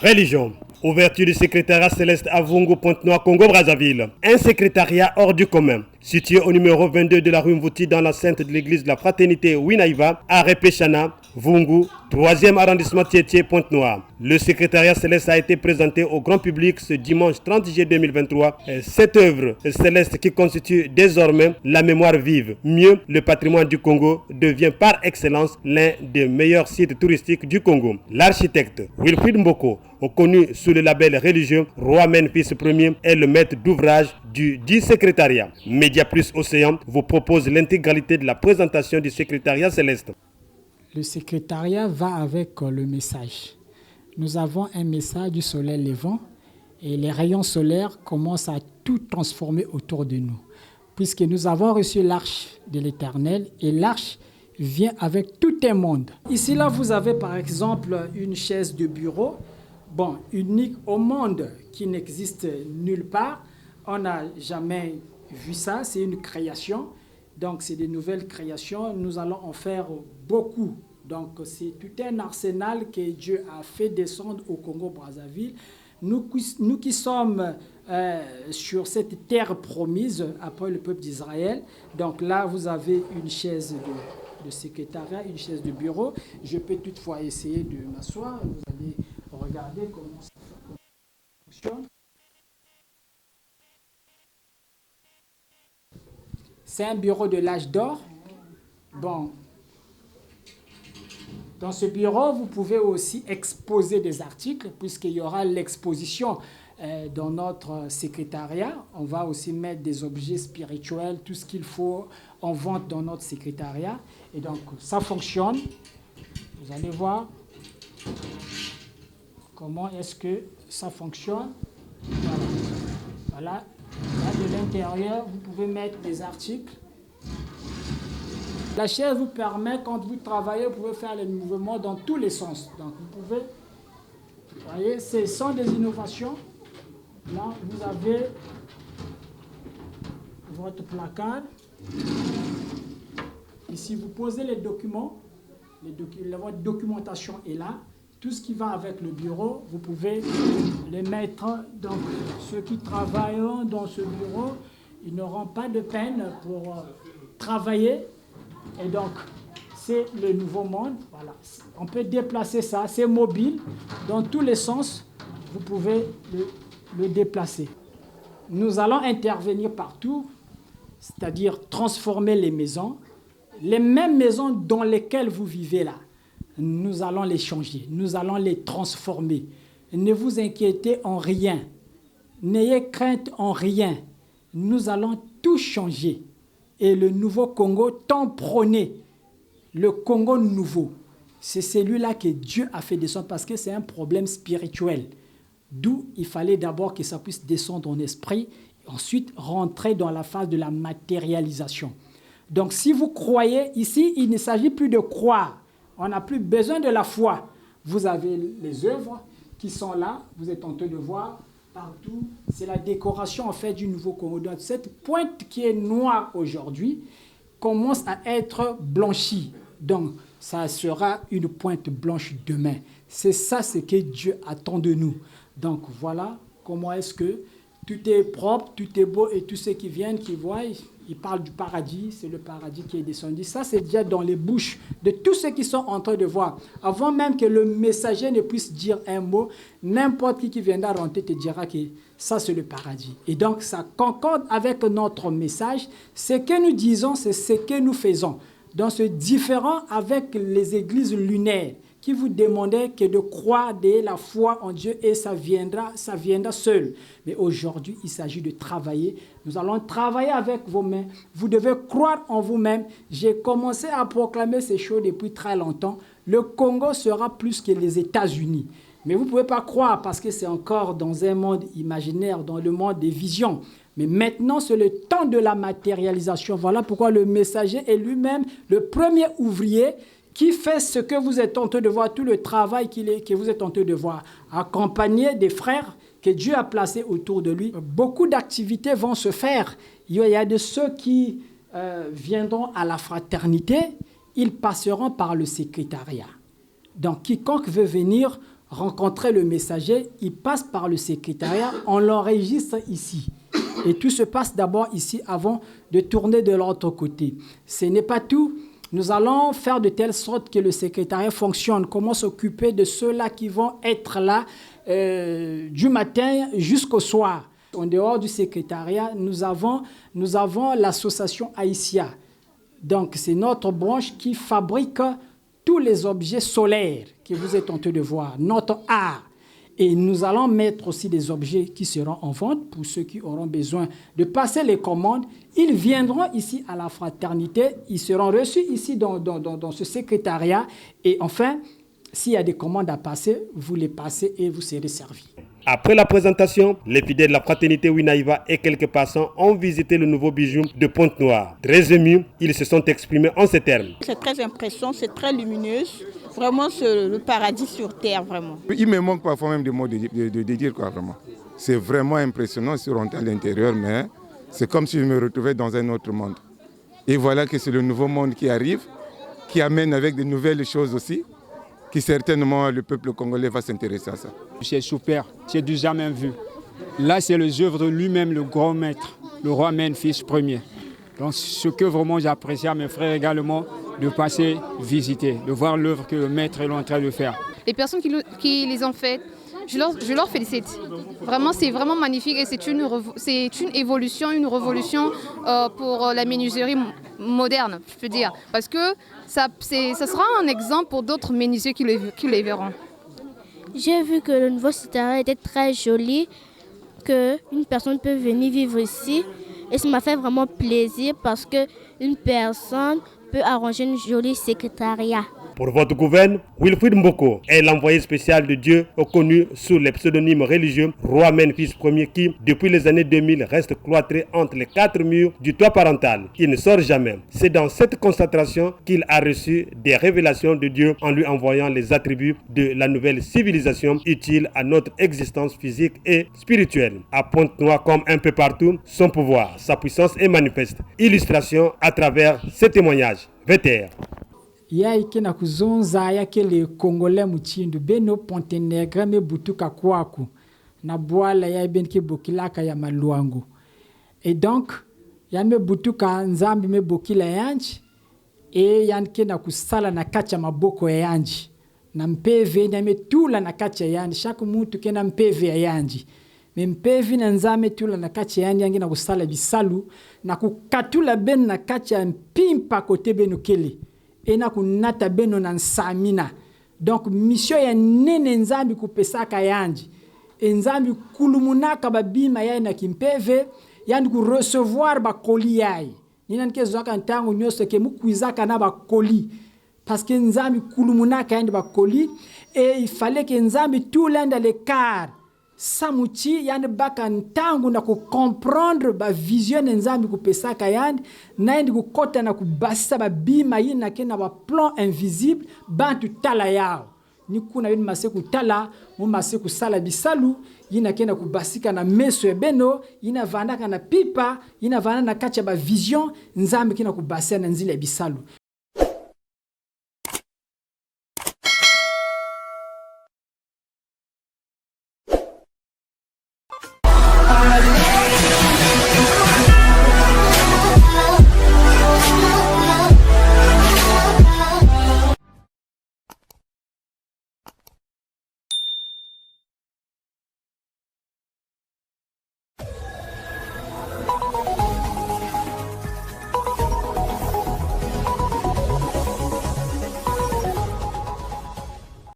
Religion. Ouverture du secrétariat céleste à Vungu, Pointe-Noire, Congo-Brazzaville. Un secrétariat hors du commun. Situé au numéro 22 de la rue Mvouti dans l'enceinte de l'église de la Fraternité Winaïva, à Repechana, Vungu, 3e arrondissement Tietie, Pointe-Noire. Le secrétariat céleste a été présenté au grand public ce dimanche 30 juillet 2023. Cette œuvre céleste qui constitue désormais la mémoire vive. Mieux, le patrimoine du Congo devient par excellence l'un des meilleurs sites touristiques du Congo. L'architecte Wilfried Mboko, connu sous le label religieux Roi Memphis Ier, est le maître d'ouvrage du dit secrétariat. Média Plus Océan vous propose l'intégralité de la présentation du secrétariat céleste. Le secrétariat va avec le message. Nous avons un message du soleil levant et les rayons solaires commencent à tout transformer autour de nous. Puisque nous avons reçu l'arche de l'Éternel et l'arche vient avec tout un monde. Ici, là, vous avez par exemple une chaise de bureau, unique au monde, qui n'existe nulle part. On n'a jamais vu ça, c'est une création. Donc, c'est des nouvelles créations. Nous allons en faire beaucoup. Donc, c'est tout un arsenal que Dieu a fait descendre au Congo-Brazzaville. Nous qui sommes sur cette terre promise après le peuple d'Israël. Donc là, vous avez une chaise de secrétariat, une chaise de bureau. Je peux toutefois essayer de m'asseoir. Vous allez regarder comment ça fonctionne. C'est un bureau de l'âge d'or. Dans ce bureau, vous pouvez aussi exposer des articles, puisqu'il y aura l'exposition dans notre secrétariat. On va aussi mettre des objets spirituels, tout ce qu'il faut en vente dans notre secrétariat. Et donc, ça fonctionne. Vous allez voir comment est-ce que ça fonctionne. Voilà. Là, de l'intérieur, vous pouvez mettre des articles. La chaise vous permet, quand vous travaillez, vous pouvez faire les mouvements dans tous les sens. Donc, vous pouvez, vous voyez, ce sont des innovations. Là, vous avez votre placard. Ici, vous posez les documents. Votre documentation est là. Tout ce qui va avec le bureau, vous pouvez les mettre. Donc, ceux qui travailleront dans ce bureau, ils n'auront pas de peine pour travailler. Et donc, c'est le nouveau monde. Voilà. On peut déplacer ça. C'est mobile. Dans tous les sens, vous pouvez le déplacer. Nous allons intervenir partout, c'est-à-dire transformer les maisons. Les mêmes maisons dans lesquelles vous vivez là, nous allons les changer. Nous allons les transformer. Ne vous inquiétez en rien. N'ayez crainte en rien. Nous allons tout changer. Et le nouveau Congo, tant prôné, le Congo nouveau, c'est celui-là que Dieu a fait descendre parce que c'est un problème spirituel. D'où il fallait d'abord que ça puisse descendre en esprit, et ensuite rentrer dans la phase de la matérialisation. Donc si vous croyez, ici, il ne s'agit plus de croire. On n'a plus besoin de la foi. Vous avez les œuvres qui sont là, vous êtes en train de voir. Partout, c'est la décoration en fait du nouveau Congo. Donc, cette pointe qui est noire aujourd'hui commence à être blanchie. Donc, ça sera une pointe blanche demain. C'est ça ce que Dieu attend de nous. Donc, voilà comment est-ce que tout est propre, tout est beau et tous ceux qui viennent, qui voient, ils parlent du paradis. C'est le paradis qui est descendu. Ça, c'est déjà dans les bouches de tous ceux qui sont en train de voir. Avant même que le messager ne puisse dire un mot, n'importe qui viendra rentrer te dira que ça, c'est le paradis. Et donc, ça concorde avec notre message. Ce que nous disons, c'est ce que nous faisons. Donc, c'est différent avec les églises lunaires qui vous demandaient que de croire de la foi en Dieu et ça viendra seul. Mais aujourd'hui, il s'agit de travailler. Nous allons travailler avec vos mains. Vous devez croire en vous-même. J'ai commencé à proclamer ces choses depuis très longtemps. Le Congo sera plus que les États-Unis. Mais vous ne pouvez pas croire parce que c'est encore dans un monde imaginaire, dans le monde des visions. Mais maintenant, c'est le temps de la matérialisation. Voilà pourquoi le messager est lui-même le premier ouvrier qui fait ce que vous êtes en train de voir, tout le travail que vous êtes en train de voir, accompagné des frères que Dieu a placés autour de lui. Beaucoup d'activités vont se faire. Il y a de ceux qui viendront à la fraternité, ils passeront par le secrétariat. Donc, quiconque veut venir rencontrer le messager, il passe par le secrétariat, on l'enregistre ici. Et tout se passe d'abord ici avant de tourner de l'autre côté. Ce n'est pas tout. Nous allons faire de telle sorte que le secrétariat fonctionne. Comment s'occuper de ceux-là qui vont être là du matin jusqu'au soir. En dehors du secrétariat, nous avons l'association Aïsia. Donc, c'est notre branche qui fabrique tous les objets solaires que vous êtes en train de voir, notre art. Et nous allons mettre aussi des objets qui seront en vente pour ceux qui auront besoin de passer les commandes. Ils viendront ici à la fraternité, ils seront reçus ici dans ce secrétariat. Et enfin, s'il y a des commandes à passer, vous les passez et vous serez servis. Après la présentation, les fidèles de la fraternité Winaïva et quelques passants ont visité le nouveau bijou de Pointe-Noire. Très émus, ils se sont exprimés en ces termes. C'est très impressionnant, c'est très lumineuse. Vraiment, c'est le paradis sur terre, vraiment. Il me manque parfois même des mots de dire quoi, vraiment. C'est vraiment impressionnant si on rentre à l'intérieur, mais c'est comme si je me retrouvais dans un autre monde. Et voilà que c'est le nouveau monde qui arrive, qui amène avec de nouvelles choses aussi, qui certainement le peuple congolais va s'intéresser à ça. C'est super, c'est du jamais vu. Là, c'est les œuvres de lui-même, le grand maître, le roi Memphis Ier. Donc, ce que vraiment j'apprécie à mes frères également, de passer visiter, de voir l'œuvre que le maître est en train de faire. Les personnes qui les ont faites, je leur félicite. Vraiment, c'est vraiment magnifique et c'est une évolution, une révolution pour la menuiserie moderne, je peux dire. Parce que ça sera un exemple pour d'autres menuisiers qui les verront. J'ai vu que le nouveau secrétariat était très joli, qu'une personne peut venir vivre ici. Et ça m'a fait vraiment plaisir parce qu'une personne peut arranger une jolie secrétariat. Pour votre gouverne, Wilfried Mboko est l'envoyé spécial de Dieu, connu sous les pseudonymes religieux Roi Memphis Ier qui, depuis les années 2000, reste cloîtré entre les 4 murs du toit parental. Il ne sort jamais. C'est dans cette concentration qu'il a reçu des révélations de Dieu en lui envoyant les attributs de la nouvelle civilisation utile à notre existence physique et spirituelle. À Pointe-Noire comme un peu partout, son pouvoir, sa puissance est manifeste. Illustration à travers ces témoignages. VTR. Yai na kuzonza yake le Congolais muchindu beno Ponte Negra me butuka kwaku na bwala ya ben ki bokilaka ya maluangu. Et donc yan me butuka nzambi me bokila yanji e yan ke na kusala na kacha maboko ya yanji na mpeve na me tula na kacha yanji chaque mutu ke na mpeve ya yanji me mpeve na nzame tula na kacha yanji yangi na kusala bisalu na kukatula ben na kacha mpimpa kote benu kele et na kunata beno na nsamina. Donc mission ya nene nzambi kupesaka yanji. Nzambi kulumunaka babima yai na kimpeve yandi ku recevoir ba koli yai. Nina nke zoka ntango nyose ke mukuizaka na ba koli. Parce que nzambi kulumunaka yandi ba koli et il fallait que nzambi tout l'ende le car. Samuchi yandi baka ntangu na ku comprendre ba vision nzambi ku pesaka yandi na yandi ku kota na ku basa ba bima yina ke na ba plan invisible bantu tala yao ni kuna yini maseku tala mu maseku sala bisalu yina ke na ku basika na meso ebeno yina vandaka na pipa yina vana na kacha ba vision nzambi ke na ku basa na nzile bisalu